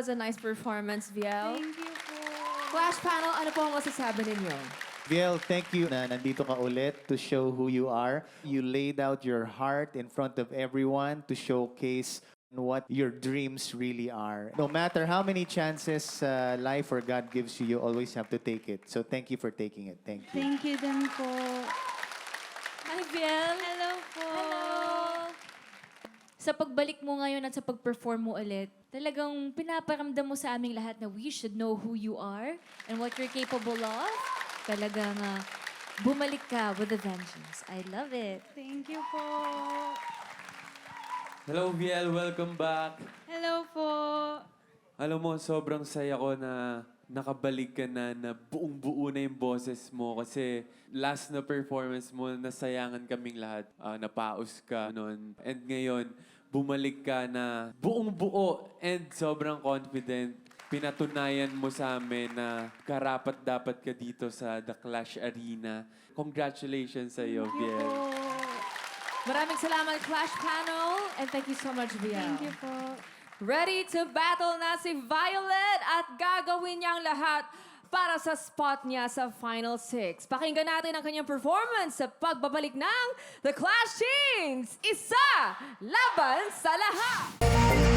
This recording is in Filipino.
was a nice performance, Viel. Thank you po. Clash panel, ano po ang masasabi ninyo? Viel, thank you na nandito ka ulit to show who you are. You laid out your heart in front of everyone to showcase what your dreams really are. No matter how many chances life or God gives you, you always have to take it. So thank you for taking it. Thank you. Thank you din po. Hi, Viel. Hello po. Hello. Sa pagbalik mo ngayon at sa pag-perform mo ulit, talagang pinaparamdam mo sa aming lahat na we should know who you are and what you're capable of. Talagang bumalik ka with a vengeance. I love it. Thank you po. Hello, Viel. Welcome back. Hello po. Alam mo, sobrang saya ko na nakabalik ka na buong-buo na yung boses mo kasi last na performance mo, nasayangan kaming lahat. Napaus ka noon. And ngayon, bumalik ka na buong-buo and sobrang confident. Pinatunayan mo sa amin na karapat-dapat ka dito sa The Clash Arena. Congratulations sa iyo, Viel. Maraming salamat, Clash panel. And thank you so much, Viel. Thank you po. Ready to battle na si Violet at gagawin niya ang lahat para sa spot niya sa Final Six. Pakinggan natin ang kanyang performance sa pagbabalik ng The Clash Kings! Isa! Laban sa lahat!